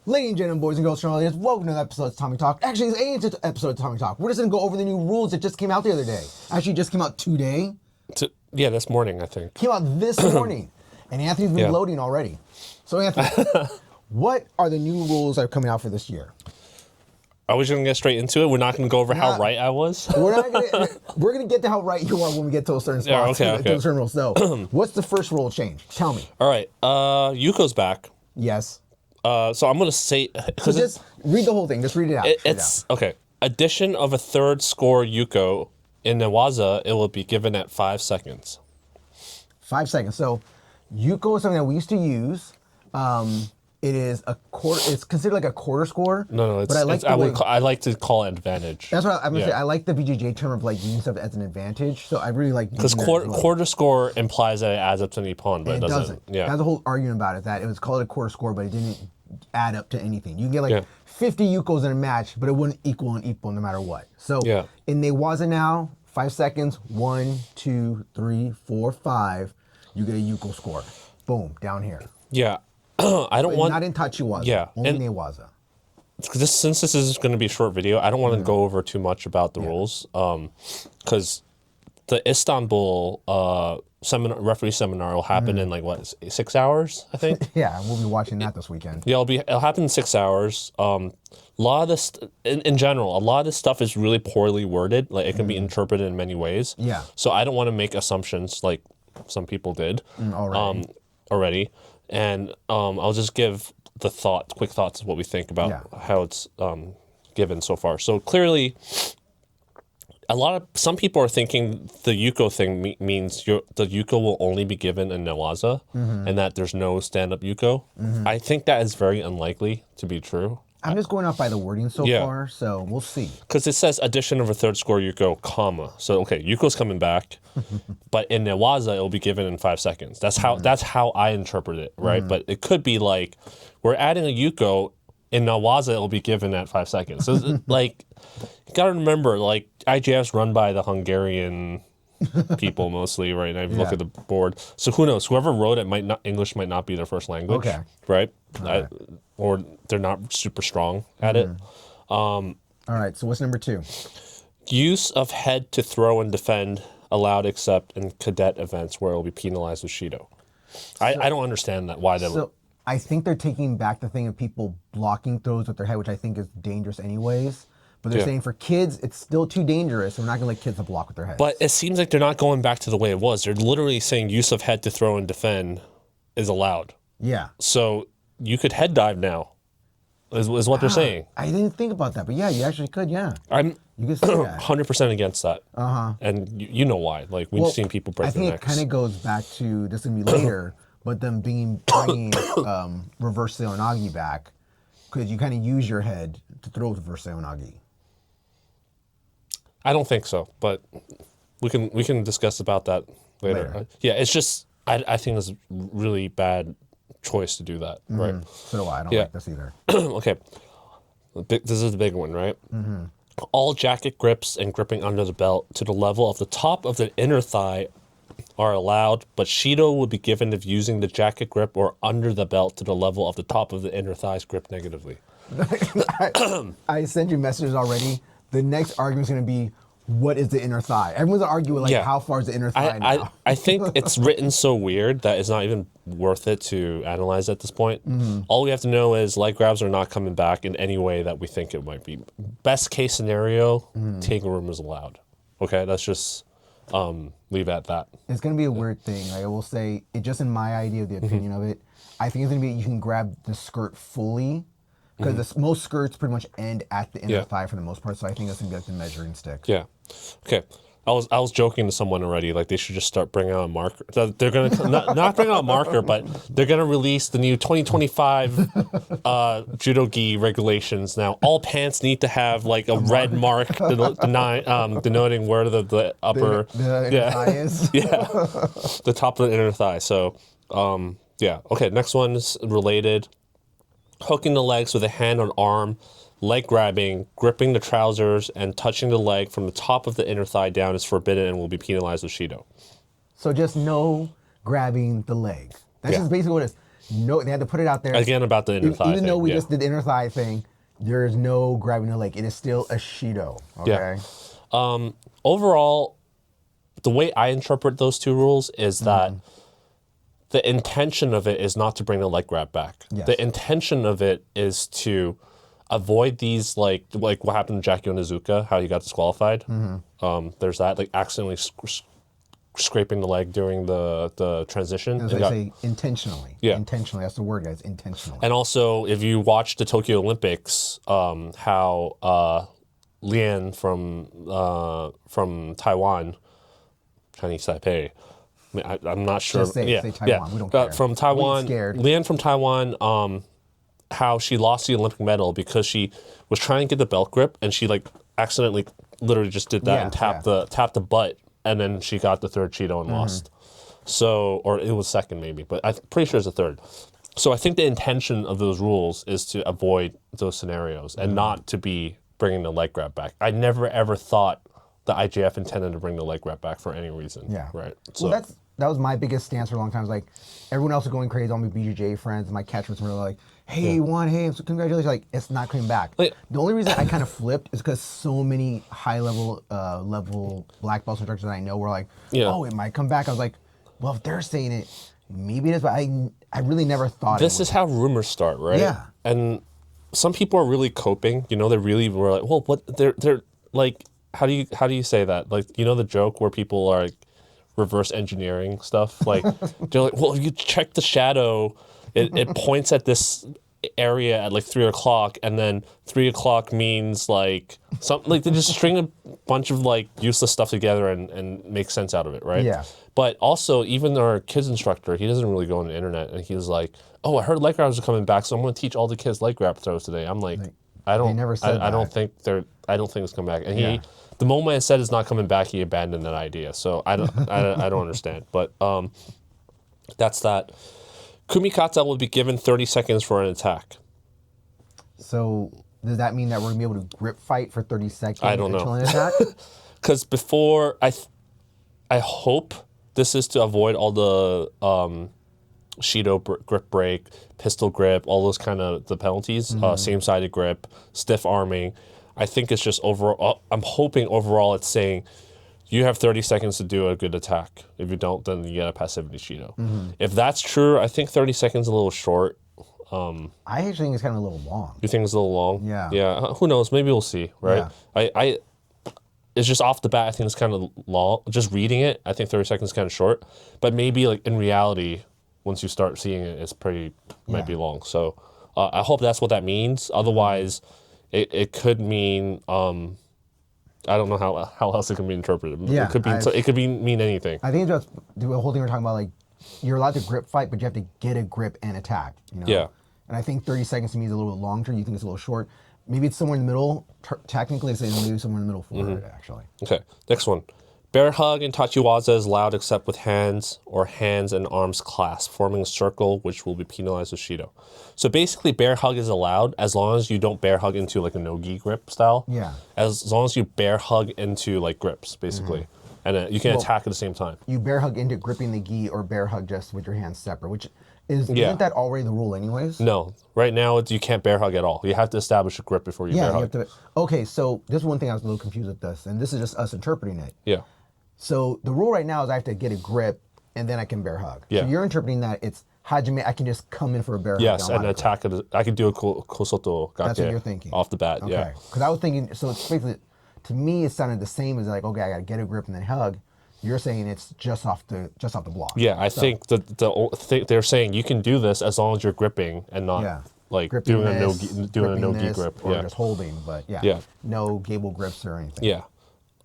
Ladies and gentlemen, boys and girls, Australians, welcome to another episode of Tommy Talk. Actually, it's an episode of Tommy Talk. We're just going to go over the new rules that just came out the other day. Actually, just came out today. Yeah, this morning, I think. Came out this morning. And Anthony's been loading already. So, Anthony, what are the new rules that are coming out for this year? Are we just going to get straight into it? We're not going to go over how right I was? We're going to get to how right you are when we get to a certain spot. Yeah, okay. To a certain rule. So, what's the first rule change? Tell me. All right. Yuko's back. Yes. So I'm going to say... So just read the whole thing. Just read it out. Okay. Addition of a third score Yuko in Ne-waza, it will be given at 5 seconds. 5 seconds. So Yuko is something that we used to use. It is a quarter. It's considered like a quarter score. No. But I like to call it advantage. That's what I'm going to say. I like the BJJ term of like using stuff as an advantage. So I really like because quarter score implies that it adds up to any pawn, but it doesn't. Yeah. There's a whole argument about it that it was called a quarter score, but it didn't add up to anything. You can get like 50 Yukos in a match, but it wouldn't equal no matter what. So in Ne-waza now, 5 seconds, 1, 2, 3, 4, 5, you get a Yuko score. Boom, down here. Yeah. I don't want... Not in Tachiwaza. Yeah. Only Ne-waza. Since this is going to be a short video, I don't want to go over too much about the rules. Because the Istanbul referee seminar will happen in like, what, 6 hours, I think? Yeah, we'll be watching that this weekend. Yeah, it'll happen in 6 hours. A lot of this, in general, a lot of this stuff is really poorly worded. Like, it can be interpreted in many ways. Yeah. So I don't want to make assumptions like some people did already. And I'll just give the quick thoughts of what we think about how it's given so far. So clearly, some people are thinking the Yuko thing means the Yuko will only be given in Ne-waza and that there's no stand-up Yuko. I think that is very unlikely to be true. I'm just going off by the wording so far, so we'll see. Because it says addition of a third score Yuko, comma. So, okay, Yuko's coming back, but in Ne-waza, it will be given in 5 seconds. That's how I interpret it, right? But it could be like, we're adding a Yuko, in Ne-waza, it will be given at 5 seconds. So, like, you gotta remember, like, IJF's run by the Hungarian people mostly, right? And I look at the board. So who knows? Whoever wrote it English might not be their first language, right? Or they're not super strong at it. All right, so what's number 2? Use of head to throw and defend allowed except in cadet events where it will be penalized with Shido. I don't understand that. Why they I think they're taking back the thing of people blocking throws with their head, which I think is dangerous anyways. But they're saying for kids, it's still too dangerous. So we're not going to let kids to block with their heads. But it seems like they're not going back to the way it was. They're literally saying use of head to throw and defend is allowed. Yeah. So you could head dive now, is what they're saying. I didn't think about that. But yeah, you actually could, You could say that. 100% against that. And you know why. Like, we've seen people break their necks. I think it kind of goes back to, this is going to be later, but them bringing reverse Seoi Nage back. Because you kind of use your head to throw reverse Seoi Nage. I don't think so, but we can discuss about that later. Yeah, it's just I think it's a really bad choice to do that, right? So do I. I don't like this either. Okay, this is the big one, right? All jacket grips and gripping under the belt to the level of the top of the inner thigh are allowed, but Shido will be given if using the jacket grip or under the belt to the level of the top of the inner thighs grip negatively. I sent you messages already. The next argument is going to be, what is the inner thigh? Everyone's arguing like, how far is the inner thigh now? I think it's written so weird that it's not even worth it to analyze at this point. All we have to know is leg grabs are not coming back in any way that we think it might be. Best case scenario, taking room is allowed. Okay, let's just leave it at that. It's going to be a weird thing. Like I will say, just in my idea, the opinion of it, I think it's going to be you can grab the skirt fully. Because most skirts pretty much end at the inner thigh for the most part, so I think that's gonna be like the measuring stick. Yeah. Okay. I was joking to someone already, like they should just start bringing out a marker. They're gonna not bring out a marker, but they're gonna release the new 2025 judo gi regulations. Now all pants need to have like a red mark denoting where the upper the inner thigh is. The top of the inner thigh. So okay. Next one is related. Hooking the legs with a hand on arm, leg grabbing, gripping the trousers, and touching the leg from the top of the inner thigh down is forbidden and will be penalized with Shido. So just no grabbing the leg. That's just basically what it is. no, they had to put it out there. Again, about the inner thigh Even though we thing, just did the inner thigh thing, there is no grabbing the leg. It is still a Shido, okay? Yeah. Overall, the way I interpret those two rules is that the intention of it is not to bring the leg grab back. Yes. The intention of it is to avoid these, like what happened to Jackie Onizuka, how he got disqualified. There's that, like accidentally scraping the leg during the transition. As I say, intentionally. Yeah. Intentionally, that's the word, guys, intentionally. And also, if you watch the Tokyo Olympics, how Lian from Taiwan, Chinese Taipei, I'm not sure. Just say Taiwan. We don't care. From Taiwan, We ain't scared. Lian from Taiwan, how she lost the Olympic medal because she was trying to get the belt grip and she like accidentally literally just did that and tapped the butt, and then she got the third Cheeto and lost. So, or it was second maybe, but I'm pretty sure it's a third. So I think the intention of those rules is to avoid those scenarios and not to be bringing the leg grab back. I never ever thought the IJF intended to bring the leg grab back for any reason. Yeah. Right. So Well, that was my biggest stance for a long time. Is like everyone else was going crazy. All my BJJ friends, my catchments were like, "Hey, you won! Hey, so congratulations!" Like it's not coming back. Like, the only reason I kind of flipped is because so many high level black belt instructors that I know were like, "Oh, it might come back." I was like, "Well, if they're saying it, maybe it is." But I really never thought this is how rumors start, right? Yeah. And some people are really coping. You know, they really were like, "Well, what?" They're like, how do you say that? Like, you know, the joke where people are like, reverse engineering stuff. Like they're like, well, if you check the shadow, it points at this area at like 3 o'clock, and then 3 o'clock means like something. Like they just string a bunch of like useless stuff together and make sense out of it, right? Yeah. But also, even our kids instructor, he doesn't really go on the internet, and he was like, "Oh, I heard leg grabs are coming back, so I'm going to teach all the kids leg grab throws today." I'm like, I don't think it's coming back, and the moment I said it's not coming back, he abandoned that idea. So I don't understand. But that's that. Kumikata will be given 30 seconds for an attack. So does that mean that we're gonna be able to grip fight for 30 seconds? I don't know. Until an attack? Because before, I hope this is to avoid all the Shido grip break, pistol grip, all those kind of the penalties, same-sided grip, stiff arming. I think it's just overall, I'm hoping overall it's saying you have 30 seconds to do a good attack. If you don't, then you get a passivity Shido. If that's true, I think 30 seconds is a little short. I actually think it's kind of a little long. You think it's a little long? Yeah. Yeah, who knows? Maybe we'll see, right? Yeah. It's just off the bat, I think it's kind of long. Just reading it, I think 30 seconds is kind of short. But maybe like in reality, once you start seeing it, it's might be long. So I hope that's what that means. Otherwise, it could mean I don't know how else it can be interpreted. Yeah, it could mean anything. I think that's the whole thing we're talking about. Like you're allowed to grip fight, but you have to get a grip and attack. You know? Yeah. And I think 30 seconds to me is a little bit longer. You think it's a little short. Maybe it's somewhere in the middle. Technically, it's maybe somewhere in the middle for it, actually. Okay, next one. Bear hug in Tachiwaza is allowed except with hands or hands and arms clasped, forming a circle, which will be penalized with Shido. So basically, bear hug is allowed as long as you don't bear hug into like a no-gi grip style. Yeah. As long as you bear hug into like grips, basically. And you can attack at the same time. You bear hug into gripping the gi or bear hug just with your hands separate, which isn't that already the rule anyways? No. Right now, you can't bear hug at all. You have to establish a grip before you bear hug. Okay, so this is one thing I was a little confused with this, and this is just us interpreting it. Yeah. So the rule right now is I have to get a grip, and then I can bear hug. Yeah. So you're interpreting that it's Hajime, I can just come in for a bear hug. Yes, and attack it. I could do a kosoto gake. That's what you're thinking. Off the bat, yeah. Okay, because I was thinking, so it's basically, to me, it sounded the same as like, okay, I got to get a grip and then hug. You're saying it's just off the block. Yeah, I think they're saying you can do this as long as you're gripping and not like gripping doing a no-gi grip. Or just holding, but no gable grips or anything. Yeah.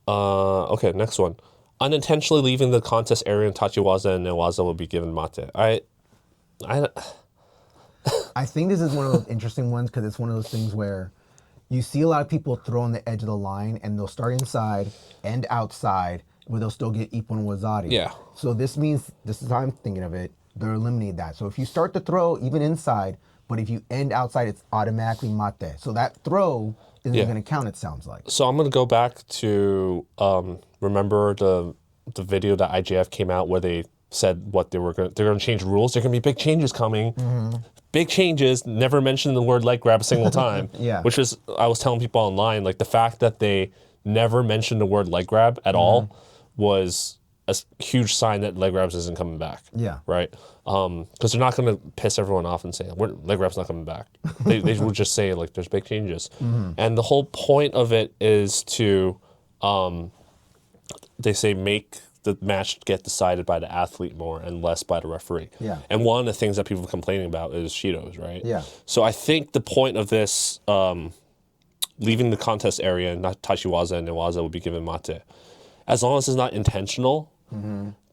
Okay, next one. Unintentionally leaving the contest area in Tachiwaza and Ne-waza will be given mate. I think this is one of those interesting ones because it's one of those things where you see a lot of people throw on the edge of the line and they'll start inside and outside, but they'll still get ippon wazari. Yeah. So this means, this is how I'm thinking of it, they'll eliminate that. So if you start to throw even inside, but if you end outside, it's automatically mate. So that throw isn't going to count, it sounds like. So I'm going to go back to, remember the video that IJF came out where they said what they're going to change rules. There are going to be big changes coming. Big changes, never mentioned the word leg grab a single time. Yeah. Which is, I was telling people online, like the fact that they never mentioned the word leg grab at all was a huge sign that leg grabs isn't coming back. Yeah. Right? Because they're not going to piss everyone off and say, leg grab's not coming back. They will just say, like, there's big changes. And the whole point of it is to, they say, make the match get decided by the athlete more and less by the referee. Yeah. And one of the things that people are complaining about is Shidos, right? Yeah. So I think the point of this, leaving the contest area and not Tachiwaza and Ne-waza will be given mate. As long as it's not intentional,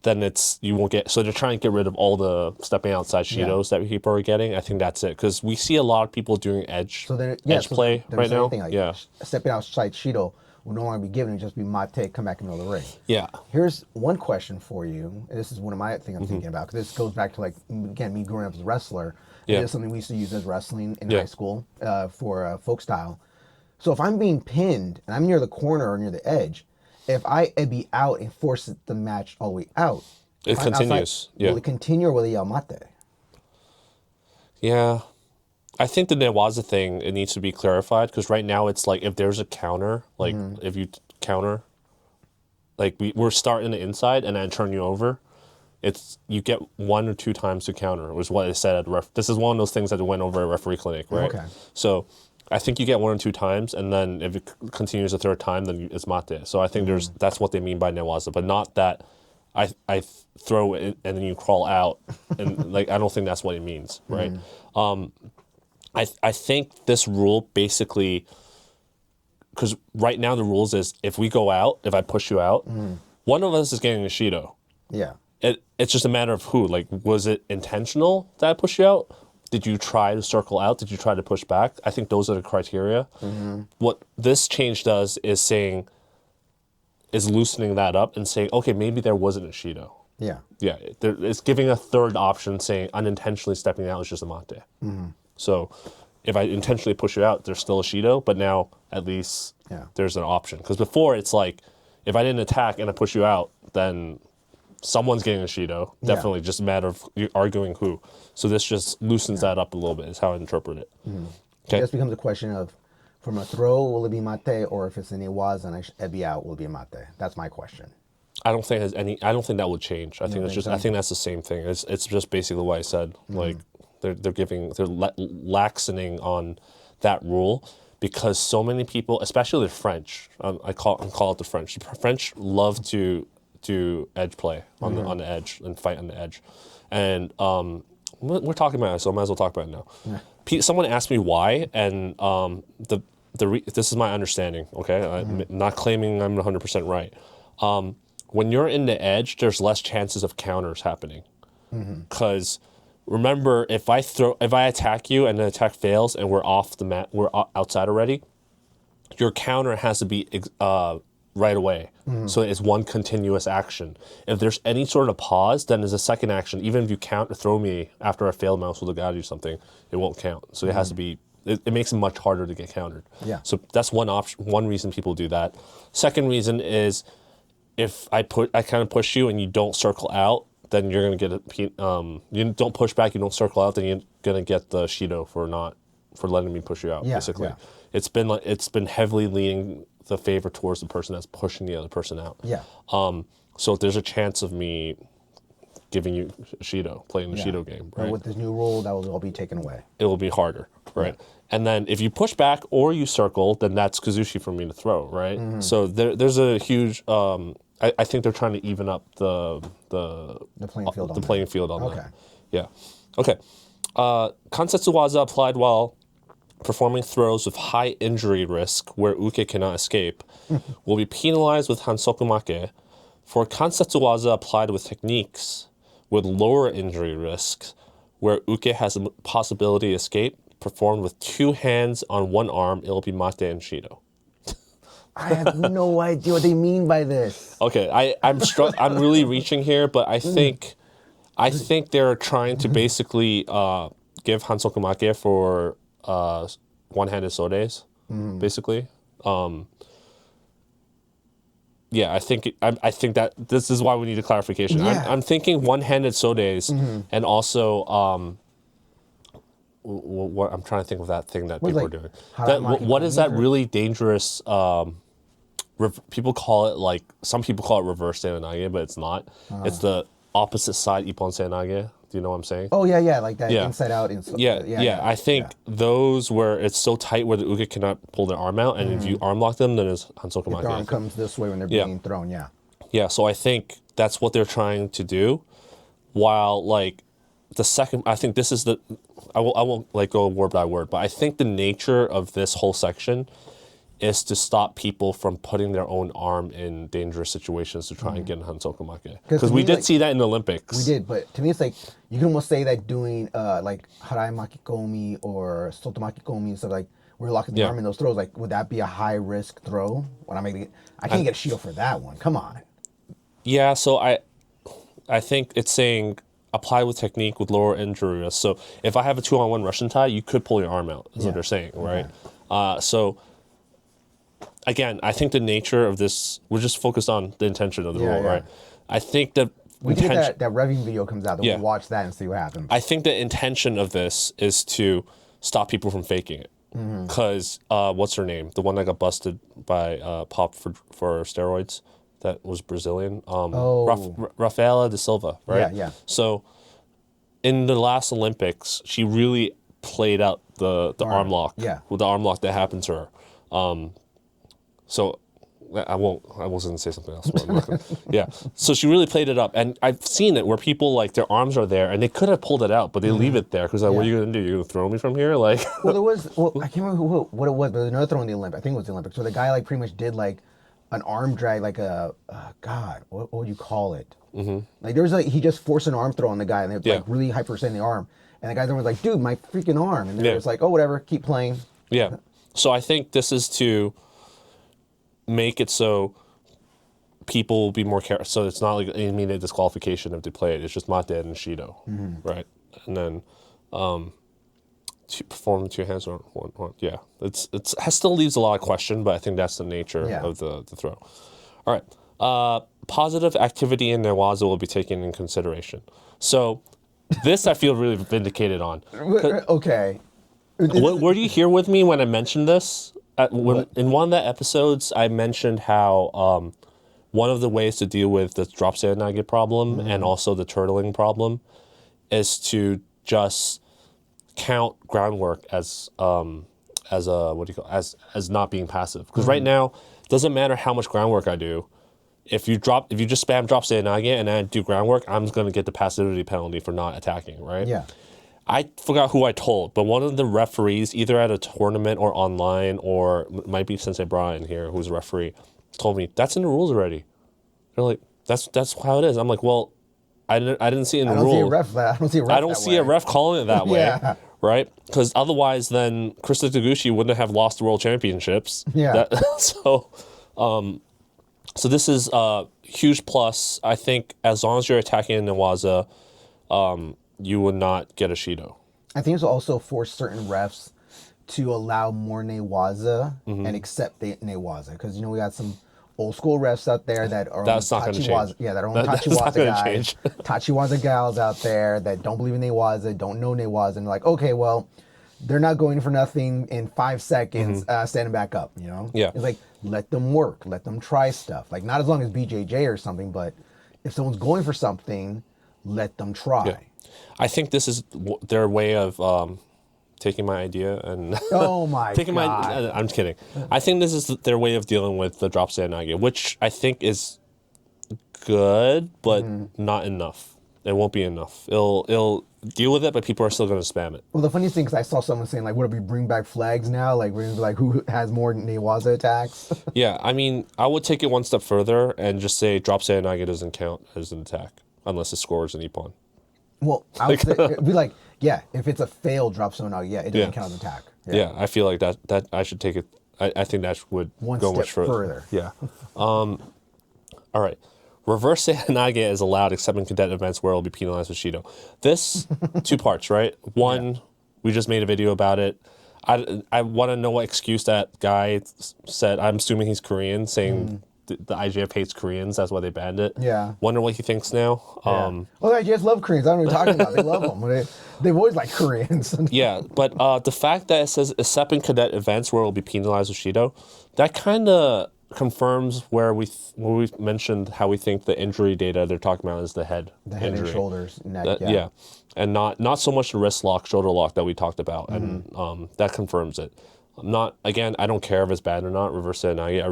then you won't get. So they're trying to get rid of all the stepping outside Shidos that people are getting. I think that's it, because we see a lot of people doing edge play right now. Like stepping outside Shido will no longer be given, and just be mate, come back in the middle of the ring. Yeah. Here's one question for you. And this is one of my things I'm thinking about, because this goes back to, like, again, me growing up as a wrestler. Yeah. It's something we used to use as wrestling in high school for folk style. So if I'm being pinned and I'm near the corner or near the edge, if I be out and force the match all the way out, it continues. Outside, will it continue, or will it yell mate? Yeah. I think the Ne-waza thing, it needs to be clarified, because right now it's like, if there's a counter, like if you counter, like we're starting the inside and then turn you over, you get 1 or 2 times to counter, was what it said at the this is one of those things that went over at referee clinic, right? Okay. So I think you get 1 or 2 times, and then if it continues a third time, then it's mate. So I think that's what they mean by Ne-waza, but not that I throw it and then you crawl out, and like, I don't think that's what it means, right? I think this rule basically, because right now the rules is, if we go out, if I push you out, one of us is getting a Shido. Yeah. It's just a matter of who. Like, was it intentional that I pushed you out? Did you try to circle out? Did you try to push back? I think those are the criteria. What this change does is loosening that up and saying, okay, maybe there wasn't a Shido. Yeah. Yeah. It's giving a third option, saying unintentionally stepping out is just a mate. So if I intentionally push you out, there's still a Shido, but now at least there's an option. Because before, it's like, if I didn't attack and I push you out, then someone's getting a Shido. Definitely, just a matter of arguing who. So this just loosens that up a little bit, is how I interpret it. Okay. This becomes a question of, from a throw, will it be mate, or if it's a Ne-waza and I be out, will it be a mate? That's my question. I don't think that would change. I think that's just. I think that's the same thing. It's just basically what I said. Like, they're laxening on that rule, because so many people, especially the French, I call it the French. The French love to do edge play on the edge and fight on the edge, and we're talking about it, so I might as well talk about it now. Someone asked me why, and this is my understanding. Okay, I'm not claiming I'm 100% right. When you're in the edge, there's less chances of counters happening, because remember, if I attack you and the attack fails and we're off the mat, we're outside already, your counter has to be right away. So it's one continuous action. If there's any sort of pause, then there's a second action. Even if you throw me after I failed mouse with a guy or something, it won't count. So it has to be. It makes it much harder to get countered. Yeah. So that's one option. One reason people do that. Second reason is, if I kind of push you and you don't circle out, then you're gonna get you don't push back, you don't circle out, then you're gonna get the Shido for letting me push you out. Basically, it's been heavily leaning the favor towards the person that's pushing the other person out. Yeah. So there's a chance of me giving you Shido, playing the Shido game. Right. But with this new rule, that will all be taken away. It will be harder, right? Yeah. And then if you push back or you circle, then that's Kazushi for me to throw, right? So there's a huge. I think they're trying to even up the playing field. The playing field on that. Yeah. Okay. Kansetsu-waza applied while performing throws with high injury risk where uke cannot escape will be penalized with hansoku-make. For Kansetsu-waza applied with techniques with lower injury risks where uke has a possibility to escape, performed with 2 hands on 1 arm, it will be mate and Shido. I have no idea what they mean by this. Okay, I'm really reaching here, but I think they're trying to basically give hansoku-make for one-handed sodes, basically. Yeah, I think that this is why we need a clarification. Yeah. I'm thinking one-handed sodes, and also what I'm trying to think of that thing that people are doing. What is that really dangerous? People call it like some people call it reverse Seoi Nage, but it's not. It's the opposite side ippon Seoi Nage. Do you know what I'm saying? Oh yeah, like that inside out. Yeah. I think those where it's so tight where the uke cannot pull their arm out, and if you arm lock them, then it's hansoku make. The arm comes this way when they're being thrown. Yeah. Yeah. So I think that's what they're trying to do. While like the second, I think this is the. I won't like go word by word, but I think the nature of this whole section is to stop people from putting their own arm in dangerous situations to try and get in hansoku make. Because we did see that in the Olympics. We did, but to me it's like, you can almost say that doing like harai makikomi or soto makikomi and stuff, like we're locking the arm in those throws, like would that be a high risk throw? When I can't get a shield for that one. Come on. Yeah, so I think it's saying apply with technique with lower injury risk. So if I have a 2-on-1 Russian tie, you could pull your arm out, is what they're saying, right? So again, I think the nature of this, we're just focused on the intention of the rule, right? I think that we did that revving video comes out, then we'll watch that and see what happens. I think the intention of this is to stop people from faking it. Because what's her name? The one that got busted by Pop for steroids, that was Brazilian. Rafaela de Silva, right? Yeah. So in the last Olympics, she really played out the arm lock. Yeah. With the arm lock that happened to her. So I wasn't gonna say something else. Yeah. So she really played it up, and I've seen it where people like their arms are there, and they could have pulled it out, but they leave it there because like, what are you gonna do? You're gonna throw me from here? Like, I can't remember what it was, but there's another throw in the Olympics. I think it was the Olympics, where the guy like pretty much did like an arm drag, like a what would you call it? Like there was like he just forced an arm throw on the guy, and they like really hyperextended the arm, and the guy was like, "Dude, my freaking arm!" And they're just like, "Oh, whatever, keep playing." Yeah. So I think this is to make it so people will be more careful. So it's not like an immediate disqualification if they play it. It's just mate and shido, right? And then to perform two hands on one. Yeah, it still leaves a lot of question, but I think that's the nature of the throw. All right. Positive activity in Ne-waza will be taken in consideration. So this I feel really vindicated on. Okay. Were you here with me when I mentioned this? In one of the episodes, I mentioned how one of the ways to deal with the drop Seoi Nage problem and also the turtling problem is to just count groundwork as not being passive. Because right now, it doesn't matter how much groundwork I do. If you just spam drop Seoi Nage and I do groundwork, I'm going to get the passivity penalty for not attacking, right? Yeah. I forgot who I told, but one of the referees, either at a tournament or online, or it might be Sensei Brian here, who's a referee, told me that's in the rules already. They're like, that's how it is. I'm like, well, I didn't see it in the rules. I don't see a ref calling it that way, right? Because otherwise, then Krista Taguchi wouldn't have lost the world championships. Yeah. So this is a huge plus. I think as long as you're attacking in Ne-waza, you would not get a shido. I think it's also forced certain refs to allow more Ne-waza and accept the Ne-waza, because we got some old school refs out there that are Tachiwaza. Yeah, that are on Tachiwaza guys, Tachiwaza gals out there that don't believe in Ne-waza, don't know Ne-waza, and they're like, okay, well, they're not going for nothing in 5 seconds, standing back up. Yeah. It's like, let them work, let them try stuff. Like, not as long as BJJ or something, but if someone's going for something, let them try. Yeah. I think this is their way of taking my idea and oh my God. I'm kidding. I think this is their way of dealing with the drop Seoi Nage, which I think is good, but not enough. It won't be enough. It'll deal with it, but people are still going to spam it. Well, the funniest thing is I saw someone saying, like, what if we bring back flags now? Like, we're gonna be like, who has more Ne-waza attacks? Yeah, I mean, I would take it one step further and just say drop Seoi Nage doesn't count as an attack unless it scores an ippon. Well, I would say, it'd be like, if it's a failed drop Seoi Nage, it doesn't count as an attack. Yeah, I feel like that I should take it. I think that would go much further. Yeah. All right. Reverse Seoi Nage is allowed except in cadet events where it will be penalized with shido. This, 2 parts, right? One, we just made a video about it. I want to know what excuse that guy said. I'm assuming he's Korean, saying the IJF hates Koreans. That's why they banned it. Yeah. Wonder what he thinks now. Yeah. Well, I just love Koreans. I don't know what you're talking about. They love them. They've always liked Koreans. Yeah, but the fact that it says except in cadet events where it will be penalized with Shido, that kind of confirms where we mentioned how we think the injury data they're talking about is the head and shoulders, neck. Yeah, and not so much the wrist lock, shoulder lock that we talked about, and that confirms it. I don't care if it's bad or not. Reverse Seoi Nage, I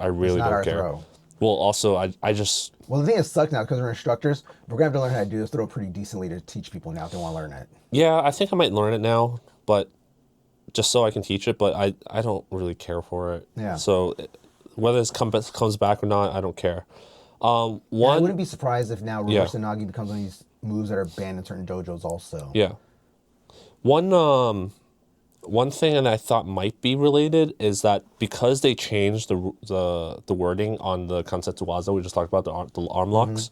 really don't care. Throw. Well, also I just the thing that sucks now because we're instructors, we're gonna have to learn how to do this throw pretty decently to teach people now if they want to learn it. Yeah, I think I might learn it now, but just so I can teach it. But I don't really care for it. Yeah. So whether this comes back or not, I don't care. I wouldn't be surprised if now Reverse Seoi Nage becomes one of these moves that are banned in certain dojos also. Yeah. One thing that I thought might be related is that because they changed the wording on the concept Ne-waza, we just talked about the arm locks,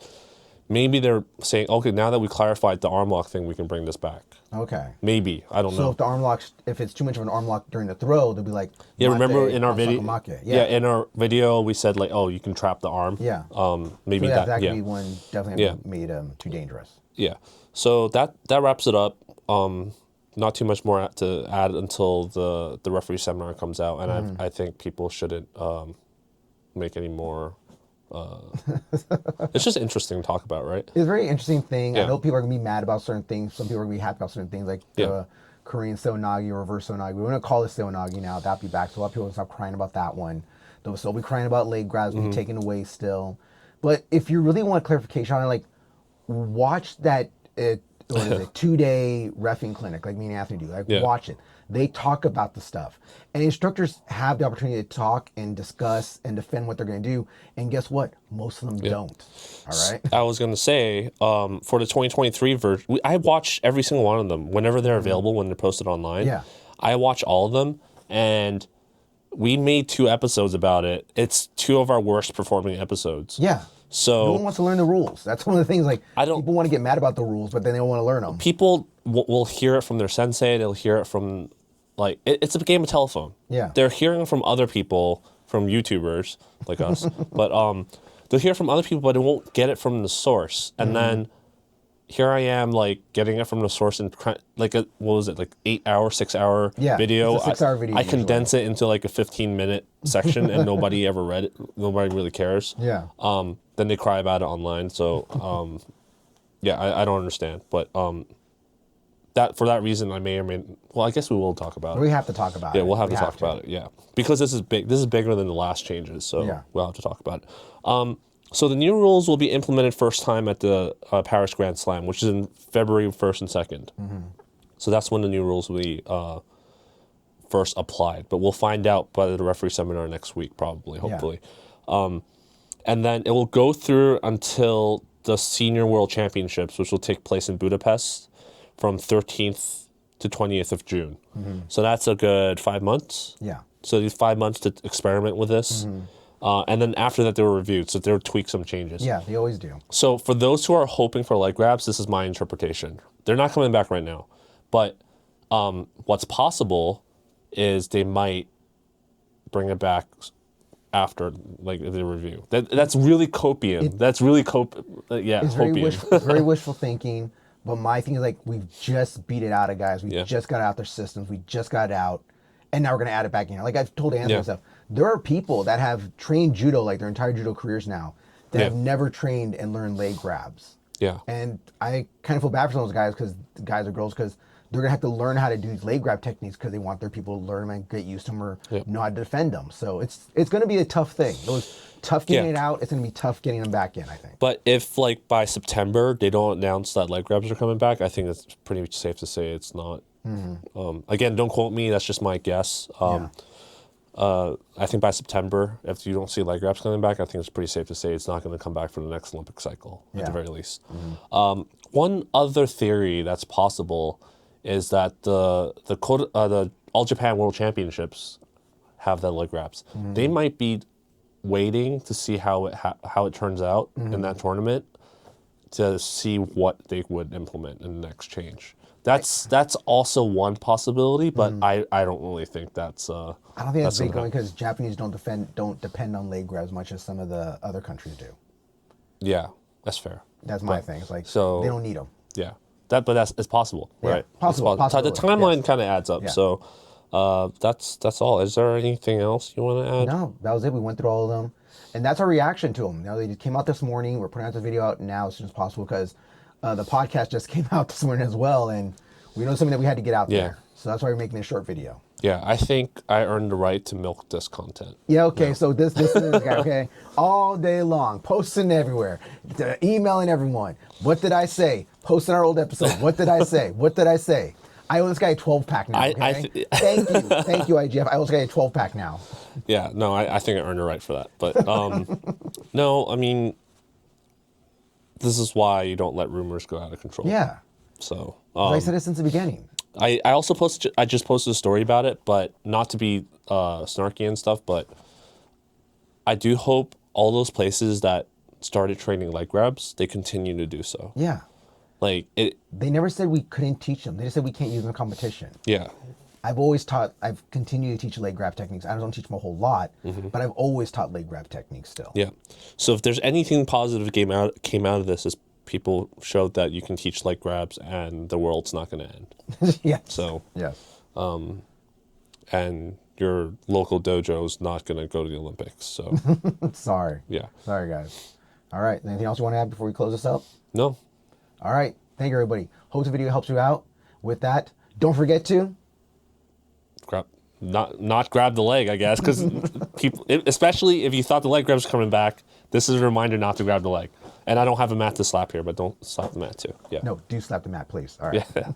maybe they're saying, okay, now that we clarified the arm lock thing, we can bring this back. Okay. Maybe. I don't know. So if the arm locks, if it's too much of an arm lock during the throw, they'll be like, yeah, remember in our video, in our video, we said like, oh, you can trap the arm. Yeah. Maybe so that could be one definitely made too dangerous. Yeah. So that wraps it up. Not too much more to add until the referee seminar comes out, and I think people shouldn't make any more. It's just interesting to talk about, right? It's a very interesting thing. I know people are gonna be mad about certain things. Some people are gonna be happy about certain things, like the Korean Seoi Nage or Reverse Seoi Nage. We're gonna call it Seoi Nage now. That'll be back. So a lot of people will stop crying about that one. They'll still be crying about leg grabs being taken away still. But if you really want clarification on it, like watch that. What is it, 2-day reffing clinic like me and Anthony do. Like watch it. They talk about the stuff. And instructors have the opportunity to talk and discuss and defend what they're going to do. And guess what? Most of them don't. All right? I was going to say, for the 2023 version, I watch every single one of them whenever they're available, when they're posted online. Yeah. I watch all of them, and we made 2 episodes about it. It's 2 of our worst performing episodes. Yeah. So no one wants to learn the rules. That's one of the things. Like people want to get mad about the rules, but then they don't want to learn them. People will hear it from their sensei. They'll hear it from it's a game of telephone. Yeah, they're hearing from other people, from YouTubers like us, but they'll hear from other people, but they won't get it from the source. And then here I am, like getting it from the source and like what was it, like 8-hour, 6-hour video? It's a 6-hour video. I condense it into like a 15-minute section, and nobody ever read it. Nobody really cares. Yeah. Then they cry about it online. So, I don't understand. But that for that reason, I may or may. Well, I guess we will talk about it. We have to talk about it. Yeah, we'll have to talk about it. Yeah, because this is big. This is bigger than the last changes. So we'll have to talk about it. So the new rules will be implemented first time at the Paris Grand Slam, which is in February 1st and 2nd. So that's when the new rules will be first applied. But we'll find out by the referee seminar next week, probably, hopefully. And then it will go through until the Senior World Championships, which will take place in Budapest from 13th to 20th of June. So that's a good 5 months. Yeah. So these 5 months to experiment with this. And then after that, they were reviewed, so they would tweak some changes. Yeah, they always do. So for those who are hoping for leg grabs, this is my interpretation. They're not coming back right now. But what's possible is they might bring it back after like the review. That's really copium. That's really It's very wishful thinking. But my thing is, like, we've just beat it out of guys. We just got out their systems. We just got it out. And now we're going to add it back in. Like I've told Anthony and stuff, there are people that have trained judo like their entire judo careers now that have never trained and learned leg grabs. Yeah. And I kind of feel bad for those guys, because guys or girls, because they're going to have to learn how to do these leg grab techniques because they want their people to learn them and get used to them or know how to defend them. So it's going to be a tough thing. It was tough getting it out. It's going to be tough getting them back in, I think. But if like by September they don't announce that leg grabs are coming back, I think it's pretty safe to say it's not. Again, don't quote me. That's just my guess. I think by September, if you don't see leg grabs coming back, I think it's pretty safe to say it's not going to come back for the next Olympic cycle at the very least. One other theory that's possible is that the All Japan World Championships have the leg grabs. They might be waiting to see how it turns out in that tournament to see what they would implement in the next change. That's also one possibility, but I don't really think that's. I don't think that's big going because Japanese don't depend on leg grabs as much as some of the other countries do. Yeah, that's fair. That's my thing. It's like so they don't need them. Yeah, but it's possible, right? Possible. The timeline kind of adds up. Yeah. So that's all. Is there anything else you want to add? No, that was it. We went through all of them, and that's our reaction to them. You know, they just came out this morning. We're putting out the video out now as soon as possible because the podcast just came out this morning as well, and we know something that we had to get out there. So that's why we're making a short video. Yeah, I think I earned the right to milk this content. Yeah, okay, yeah. So this is this guy, okay? All day long, posting everywhere, emailing everyone. What did I say? Posting our old episode. What did I say? What did I say? I owe this guy a 12-pack now, okay? Thank you, IJF. I owe this guy a 12-pack now. Yeah, no, I think I earned the right for that. But no, I mean, this is why you don't let rumors go out of control. Yeah. So I said it since the beginning. I also just posted a story about it, but not to be snarky and stuff, but I do hope all those places that started training leg grabs, they continue to do so. Yeah. Like they never said we couldn't teach them. They just said we can't use them in competition. Yeah. I've continued to teach leg grab techniques. I don't teach them a whole lot, but I've always taught leg grab techniques still. Yeah. So if there's anything positive came out of this is people showed that you can teach leg grabs and the world's not going to end. Yeah. So. Yes. And your local dojo's not going to go to the Olympics. So. Sorry. Yeah. Sorry, guys. All right. Anything else you want to add before we close this up? No. All right. Thank you, everybody. Hope the video helps you out. With that, don't forget to not grab the leg, I guess, because people, especially if you thought the leg grabs were coming back, this is a reminder not to grab the leg. And I don't have a mat to slap here, but don't slap the mat too. Yeah. No, do slap the mat, please. All right. Yeah.